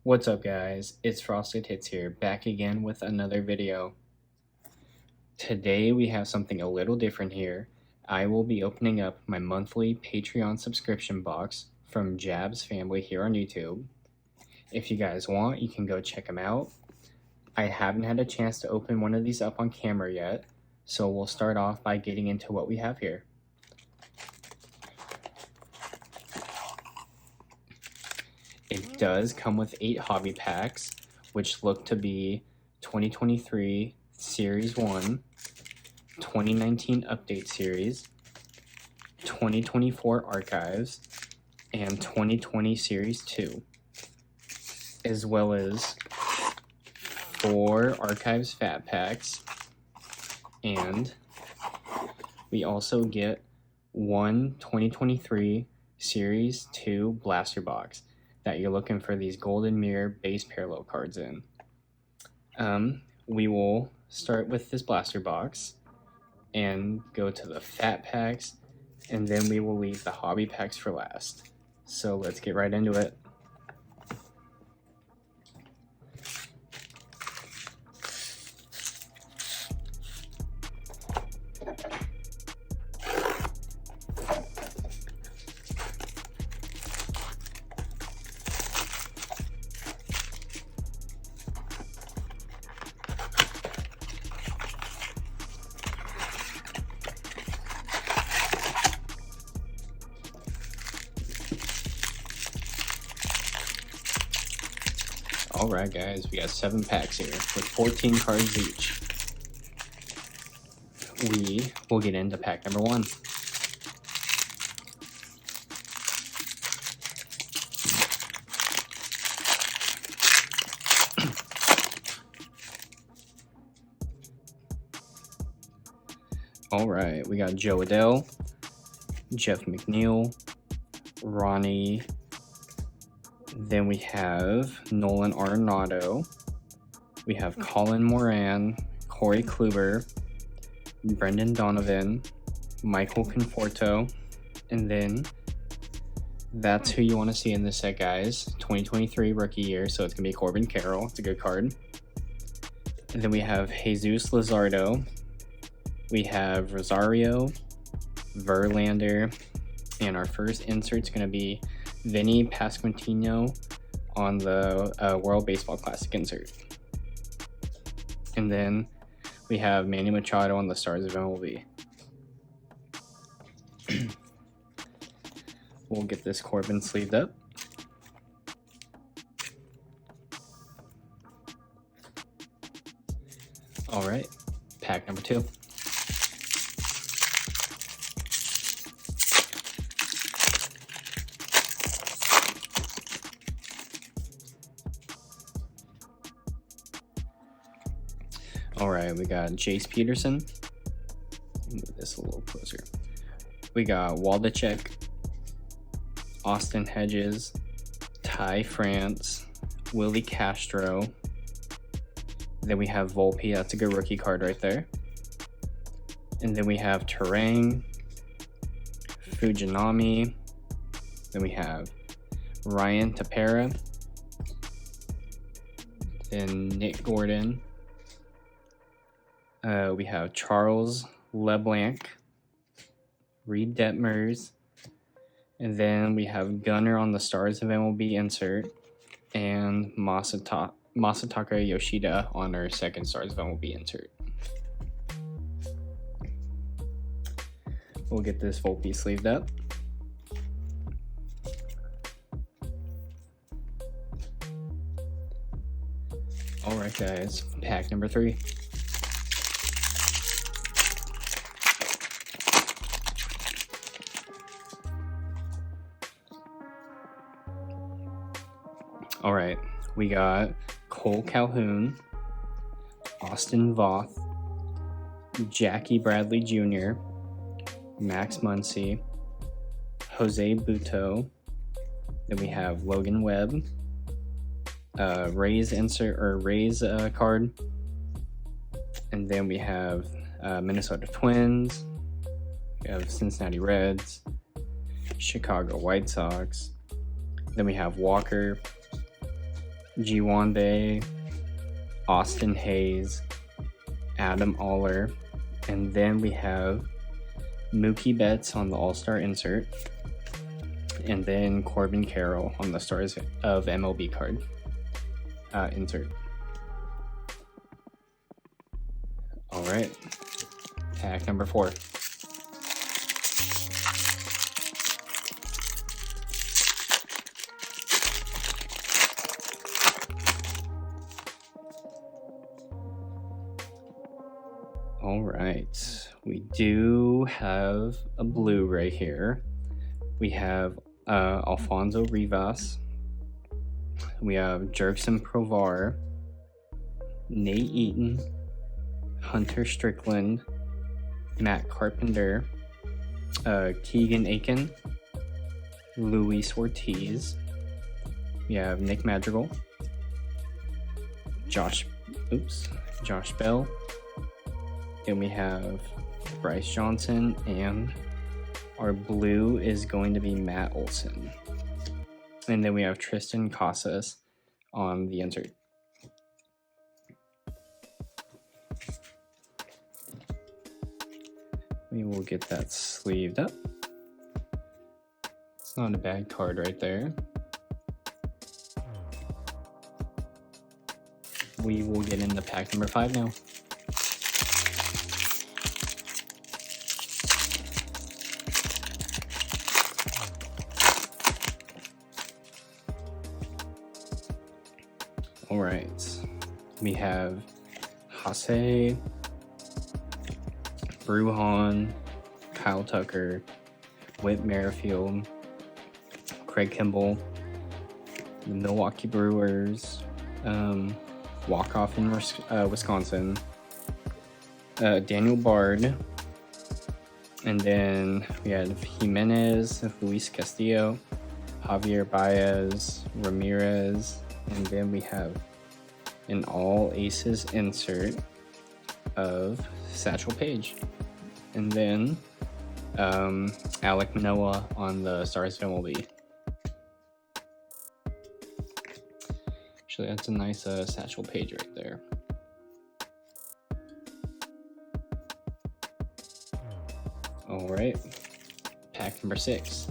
What's up guys, it's Frosted Hits here, back again with another video. Today we have something a little different here. I will be opening up my monthly Patreon subscription box from Jabs Family here on YouTube. If you guys want, you can go check them out. I haven't had a chance to open one of these up on camera yet, so we'll start off by getting into what we have here. It does come with 8 hobby packs, which look to be 2023 Series 1, 2019 Update Series, 2024 Archives, and 2020 Series 2, as well as 4 Archives Fat Packs, and we also get one 2023 Series 2 Blaster Box that you're looking for these Golden Mirror base parallel cards in. We will start with this blaster box and go to the fat packs, and then we will leave the hobby packs for last. So let's get right into it. Alright guys, we got 7 packs here with 14 cards each. We will get into pack number 1. Alright, we got Jo Adell, Jeff McNeil, Ronnie. Then we have Nolan Arenado. We have Colin Moran, Corey Kluber, Brendan Donovan, Michael Conforto, and then that's who you want to see in this set, guys. 2023 rookie year, so it's going to be Corbin Carroll. It's a good card. And then we have Jesus Luzardo. We have Rosario, Verlander, and our first insert's going to be Vinny Pasquantino on the World Baseball Classic insert. And then we have Manny Machado on the Stars of MLB. We'll get this Corbin sleeved up. Alright, pack number 2. Alright, we got Jace Peterson. Move this a little closer. We got Waldachek, Austin Hedges, Ty France, Willie Castro. Then we have Volpe. That's a good rookie card right there. And then we have Terang, Fujinami. Then we have Ryan Tepera. Then Nick Gordon. We have Charles LeBlanc, Reed Detmers, and then we have Gunnar on the Stars of MLB insert, and Masataka Yoshida on our second Stars of MLB insert. We'll get this Volpe sleeved up. Alright guys, pack number 3. Alright, we got Cole Calhoun, Austin Voth, Jackie Bradley Jr., Max Muncy, Jose Butto. Then we have Logan Webb, Rays card, and then we have Minnesota Twins. We have Cincinnati Reds, Chicago White Sox. Then we have Walker, Jiwon Bae, Austin Hayes, Adam Aller, and then we have Mookie Betts on the All-Star insert, and then Corbin Carroll on the Stars of MLB card insert. All right, pack number 4. All right, we do have a blue right here. We have Alfonso Rivas. We have Jerkson Provar, Nate Eaton, Hunter Strickland, Matt Carpenter, Keegan Aiken, Luis Ortiz. We have Nick Madrigal, Josh Bell. Then we have Bryce Johnson, and our blue is going to be Matt Olson. And then we have Tristan Casas on the insert. We will get that sleeved up. It's not a bad card right there. We will get into pack number 5 now. All right, we have Hase, Bruhan, Kyle Tucker, Whit Merrifield, Craig Kimball, the Milwaukee Brewers, walk-off in Wisconsin, Daniel Bard, and then we have Jimenez, Luis Castillo, Javier Baez, Ramirez, and then we have an all aces insert of Satchel Paige, and then Alek Manoah on the Stars of MLB. Actually, that's a nice Satchel Paige right there. All right, pack number 6.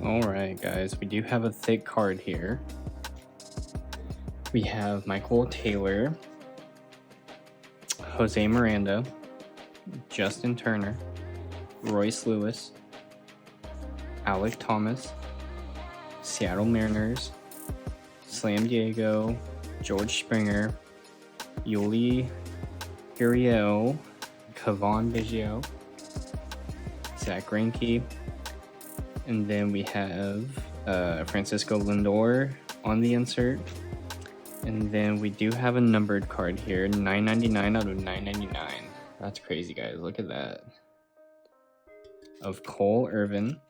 Alright guys, we do have a thick card here. We have Michael Taylor, Jose Miranda, Justin Turner, Royce Lewis, Alec Thomas, Seattle Mariners, Slam Diego, George Springer, Yuli Gurriel, Cavan Biggio, Zach Greinke, and then we have Francisco Lindor on the insert. And then we do have a numbered card here, 999 out of 999. That's crazy, guys. Look at that. Of Cole Irvin.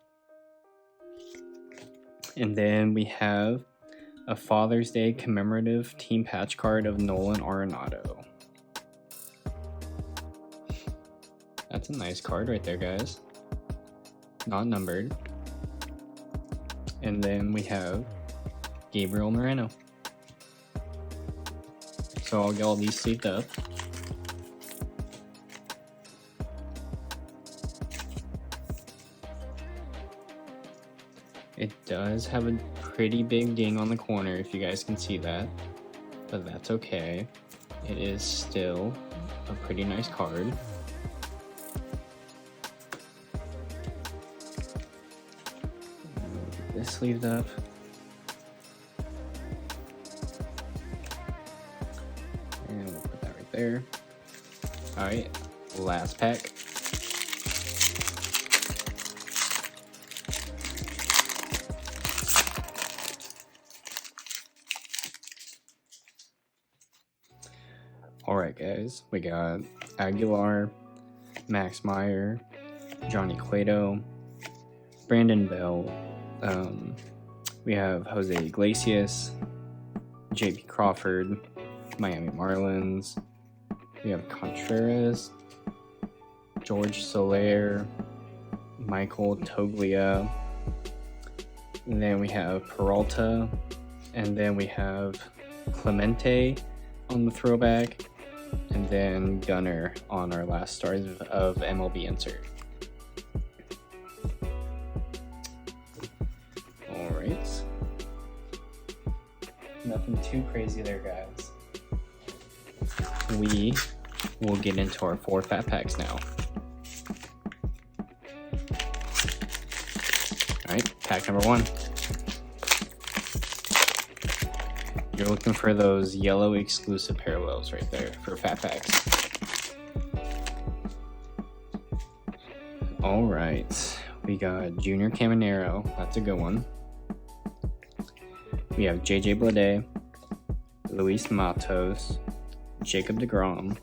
And then we have a Father's Day commemorative team patch card of Nolan Arenado. That's a nice card right there, guys. Not numbered. And then we have Gabriel Moreno. So I'll get all these sleeved up. It does have a pretty big ding on the corner, if you guys can see that. But that's okay. It is still a pretty nice card. Get this sleeved up. And we'll put that right there. Alright, last pack. Alright guys, we got Aguilar, Max Meyer, Johnny Cueto, Brandon Bell, we have Jose Iglesias, JP Crawford, Miami Marlins. We have Contreras, George Soler, Michael Toglia, and then we have Peralta, and then we have Clemente on the throwback, and then Gunnar on our last stars of MLB insert. All right. Nothing too crazy there, guys. We will get into our 4 fat packs now. Alright, pack number 1. You're looking for those yellow exclusive parallels right there for fat packs. Alright, we got Junior Caminero, that's a good one. We have JJ Bleday, Luis Matos, Jacob deGrom,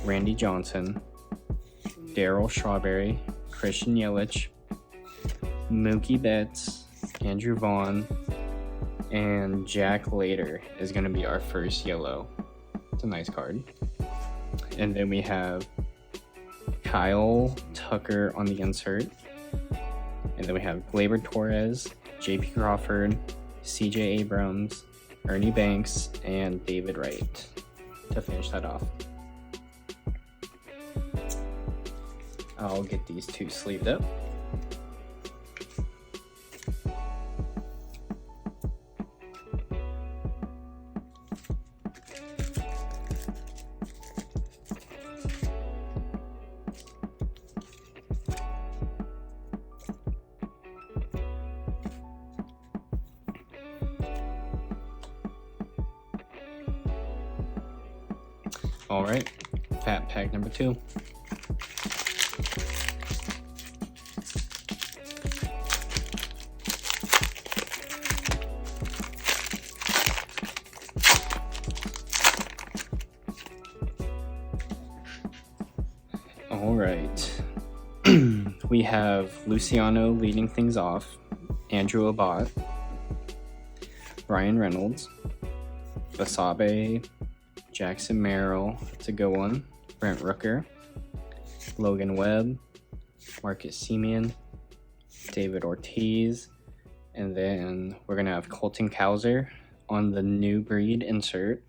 Randy Johnson, Darryl Strawberry, Christian Yelich, Mookie Betts, Andrew Vaughn, and Jack Leiter is going to be our first yellow. It's a nice card. And then we have Kyle Tucker on the insert. And then we have Gleyber Torres, JP Crawford, CJ Abrams, Ernie Banks, and David Wright to finish that off. I'll get these 2 sleeved up. All right, fat pack number 2. All right, we have Luciano leading things off, Andrew Abbott, Ryan Reynolds, Basabe, Jackson Merrill, that's a good one, Brent Rooker, Logan Webb, Marcus Semien, David Ortiz, and then we're going to have Colton Cowser on the new breed insert.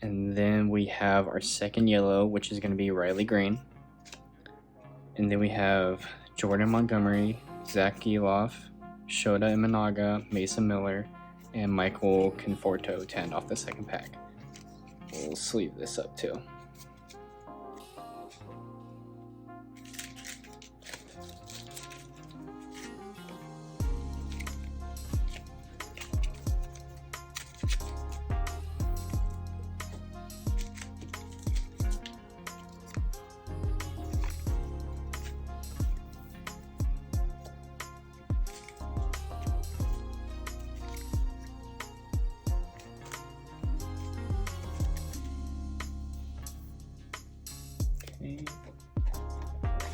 And then we have our second yellow, which is going to be Riley Green. And then we have Jordan Montgomery, Zach Geloff, Shota Imanaga, Mason Miller, and Michael Conforto to end off the second pack. We'll sleeve this up too.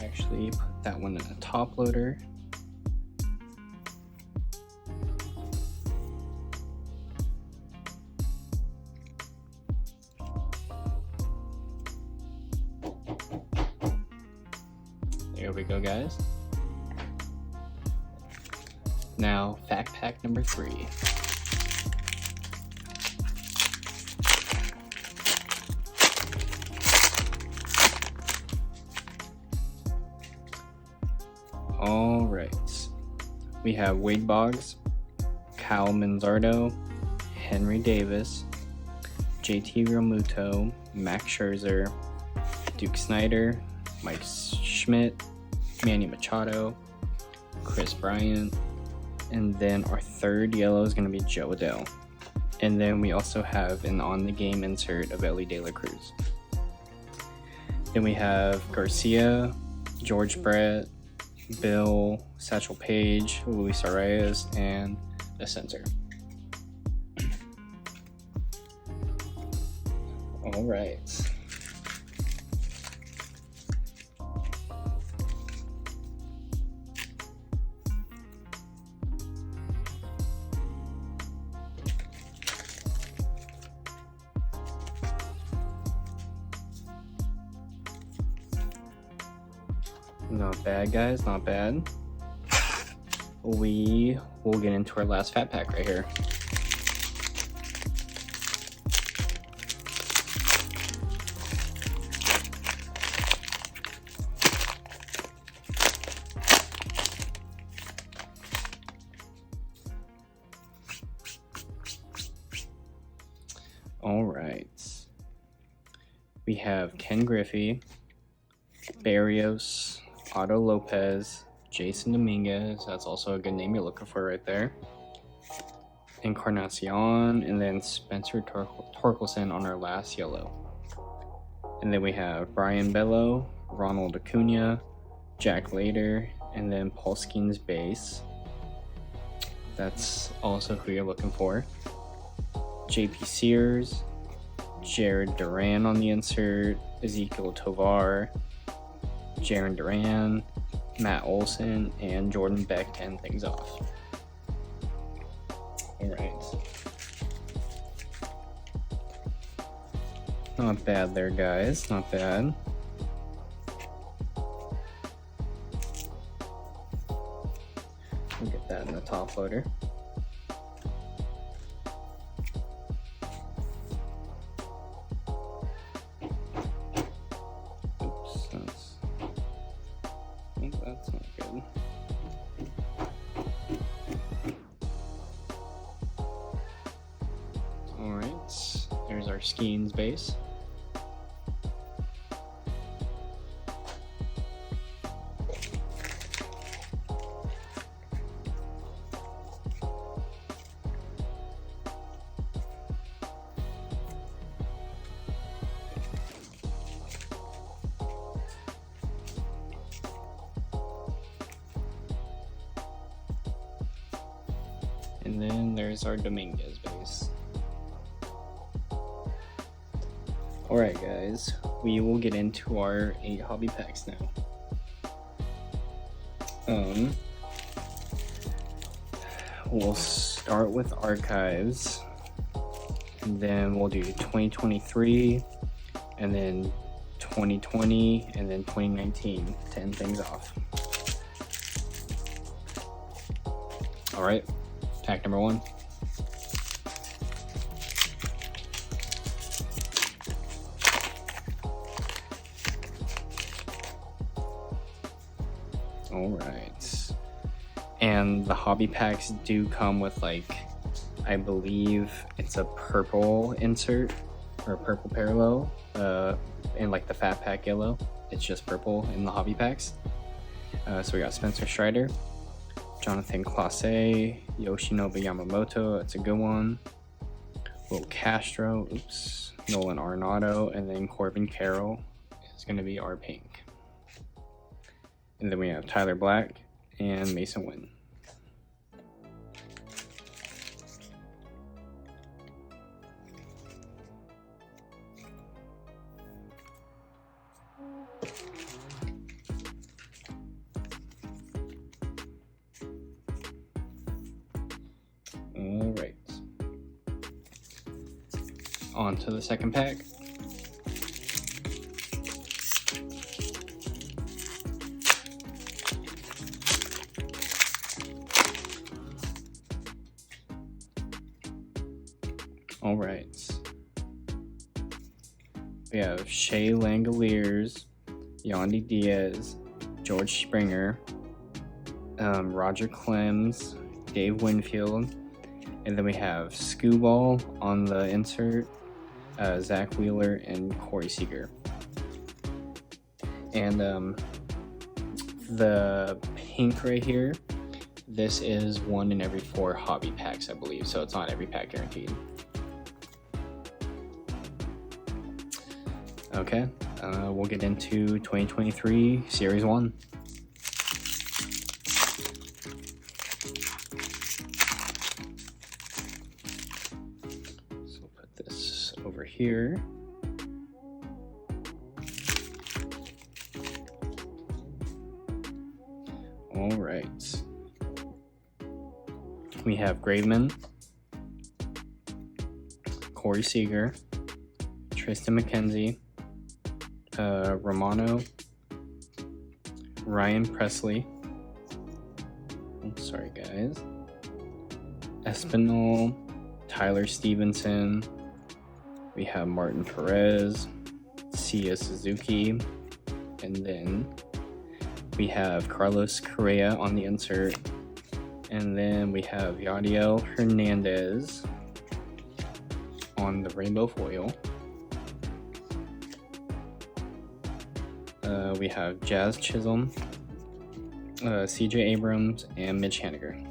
Actually put that one in a top loader. There we go, guys. Now, fact pack number 3. All right, we have Wade Boggs, Kyle Manzardo, Henry Davis, JT Realmuto, Max Scherzer, Duke Snyder, Mike Schmidt, Manny Machado, Chris Bryant, and then our third yellow is going to be Joe Adell. And then we also have an on-the-game insert of Ellie De La Cruz. Then we have Garcia, George Brett, Bill, Satchel Paige, Luis Arias, and a censor. All right. Not bad, guys, not bad. We will get into our last fat pack right here. All right. We have Ken Griffey, Barrios, Otto Lopez, Jason Dominguez. That's also a good name you're looking for right there. Encarnacion, and then Spencer Torkelson on our last yellow. And then we have Brian Bello, Ronald Acuna, Jack Lader, and then Paul Skeens base. That's also who you're looking for. JP Sears, Jared Duran on the insert, Ezekiel Tovar, Jaron Duran, Matt Olson, and Jordan Beck to end things off. Alright. Not bad there, guys. Not bad. We'll get that in the top loader. That's not good. Alright, there's our Skeens base. And then there's our Dominguez base. Alright guys, we will get into our 8 hobby packs now. We'll start with archives, and then we'll do 2023, and then 2020, and then 2019 to end things off. Alright. Pack number 1. All right. And the hobby packs do come with, like, I believe it's a purple insert or a purple parallel in like the fat pack yellow. It's just purple in the hobby packs. So we got Spencer Strider, Jonathan Clase, Yoshinobu Yamamoto, that's a good one. Will Castro, Nolan Arenado, and then Corbin Carroll is going to be our pink. And then we have Tyler Black and Mason Wynn. All right. On to the second pack. All right. We have Shea Langoliers, Yandy Diaz, George Springer, Roger Clems, Dave Winfield, and then we have Scooball on the insert, Zach Wheeler, and Corey Seager. And the pink right here, this is 1 in every 4 hobby packs, I believe, so it's not every pack guaranteed. Okay, we'll get into 2023 Series 1. So we'll put this over here. All right. We have Graveman, Corey Seager, Tristan McKenzie, Romano, Ryan Presley. I'm sorry, guys. Espinal, Tyler Stevenson. We have Martin Perez, Sia Suzuki, and then we have Carlos Correa on the insert. And then we have Yadiel Hernandez on the rainbow foil. We have Jazz Chisholm, CJ Abrams, and Mitch Haniger.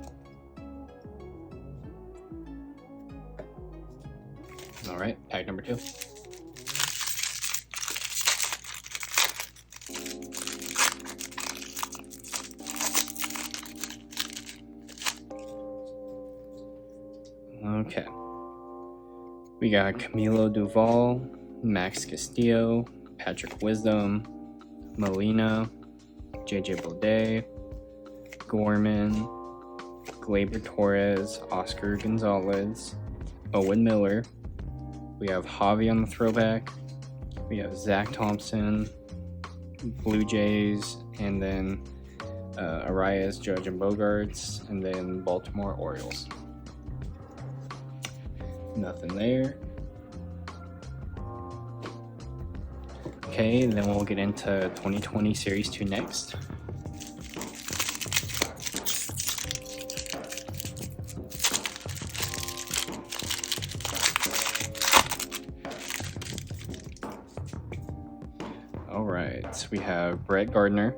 All right, pack number 2. Okay. We got Camilo Duval, Max Castillo, Patrick Wisdom, Molina, JJ Bode, Gorman, Gleyber Torres, Oscar Gonzalez, Owen Miller. We have Javi on the throwback. We have Zach Thompson, Blue Jays, and then Arias, Judge, and Bogarts, and then Baltimore Orioles. Nothing there. Okay, then we'll get into 2020 Series 2 next. All right, we have Brett Gardner,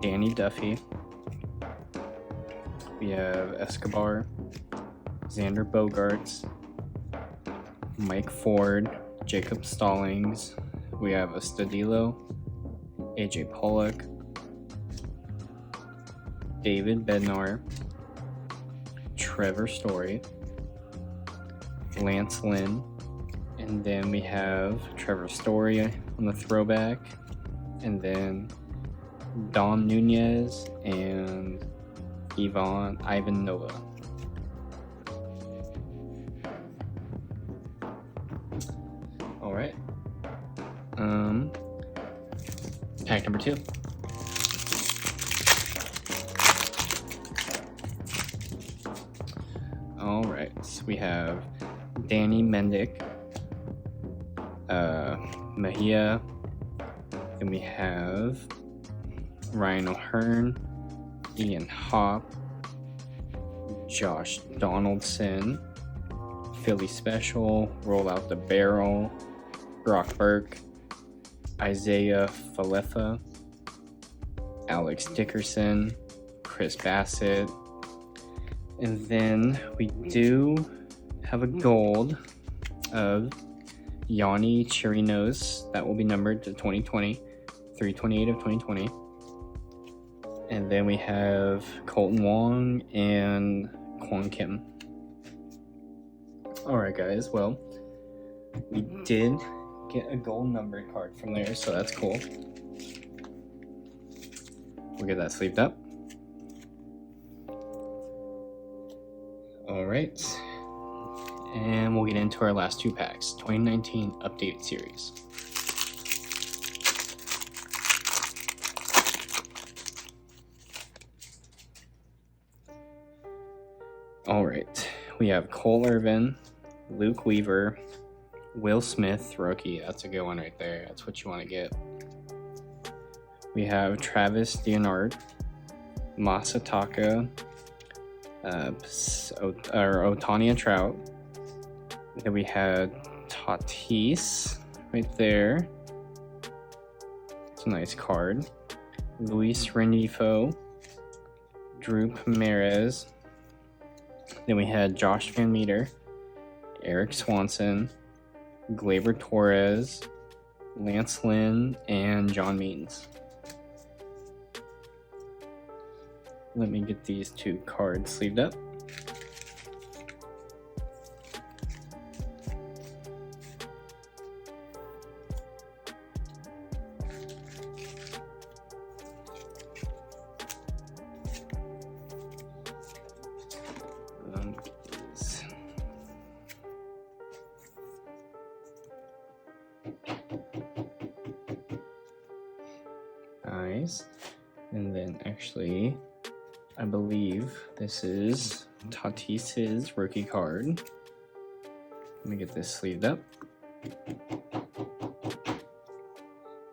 Danny Duffy, we have Escobar, Xander Bogaerts, Mike Ford, Jacob Stallings, we have Astudillo, AJ Pollock, David Bednar, Trevor Story, Lance Lynn, and then we have Trevor Story on the throwback, and then Dom Nunez and Ivan Nova. All right. Pack number 2. All right. So we have Danny Mendick, Mejia. Then we have Ryan O'Hearn, Ian Happ, Josh Donaldson, Philly Special, Roll Out the Barrel, Brock Burke, Isaiah Falefa, Alex Dickerson, Chris Bassett, and then we do have a gold of Yanni Chirinos that will be numbered to 2020, 328 of 2020. And then we have Colton Wong and Kwon Kim. Alright guys, well, we did get a gold numbered card from there, so that's cool. We'll get that sleeved up. Alright. And we'll get into our last 2 packs, 2019 Updated Series. Alright, we have Cole Irvin, Luke Weaver, Will Smith, rookie. That's a good one right there. That's what you want to get. We have Travis Leonard, Masataka, Otani and Trout. Then we had Tatis right there. It's a nice card. Luis Rengifo, Drew Ramirez. Then we had Josh Van Meter, Eric Swanson, Gleyber Torres, Lance Lynn, and John Means. Let me get these 2 cards sleeved up. nice. And then actually, I believe this is Tatis's rookie card. Let me get this sleeved up.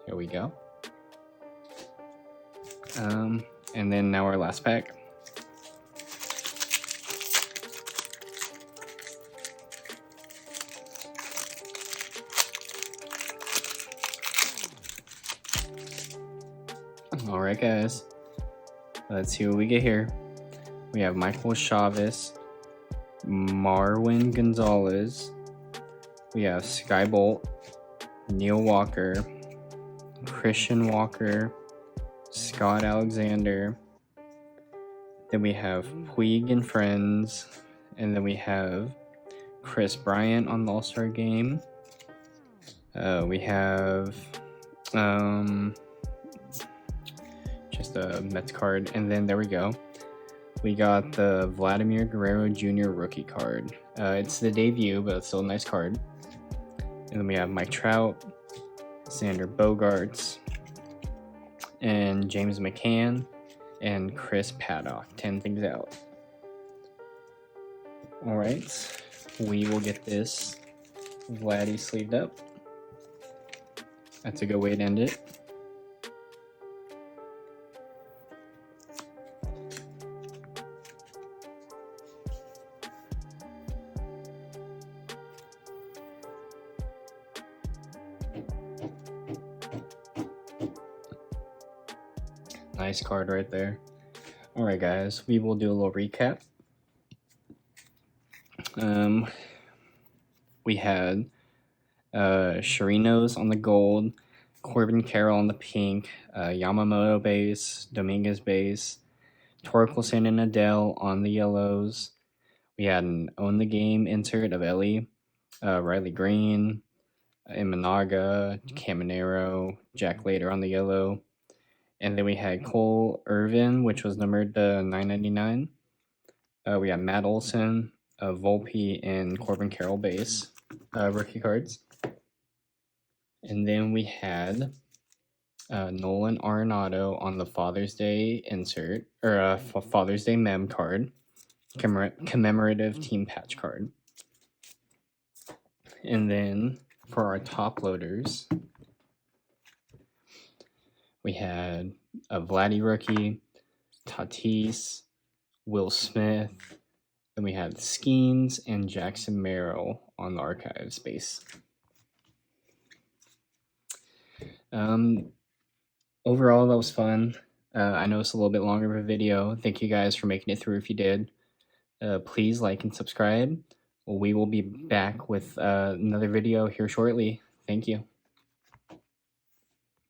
Here we go. And then now our last pack. All right, guys. Let's see what we get here. We have Michael Chavez, Marwin Gonzalez. We have Skybolt, Neil Walker, Christian Walker, Scott Alexander. Then we have Puig and Friends. And then we have Chris Bryant on the All-Star game. We have just a Mets card. And then there we go. We got the Vladimir Guerrero Jr. rookie card. It's the debut, but it's still a nice card. And then we have Mike Trout, Xander Bogaerts, and James McCann, and Chris Paddock. 10 things out. All right, we will get this Vladdy sleeved up. That's a good way to end it. Nice card right there. All right, guys, we will do a little recap. We had Chirinos on the gold, Corbin Carroll on the pink, Yamamoto base, Dominguez base, Torkelson and Adele on the yellows. We had an Own the Game insert of Ellie, Riley Green, Imanaga, Caminero, Jack Leiter on the yellow. And then we had Cole Irvin, which was numbered to 999. We had Matt Olson, Volpe, and Corbin Carroll base rookie cards. And then we had Nolan Arenado on the Father's Day insert, or Father's Day mem card, commemorative team patch card. And then for our top loaders, we had a Vladdy rookie, Tatis, Will Smith. Then we had Skeens and Jackson Merrill on the archive space. Overall, that was fun. I know it's a little bit longer of a video. Thank you guys for making it through if you did. Please like and subscribe. We will be back with another video here shortly. Thank you.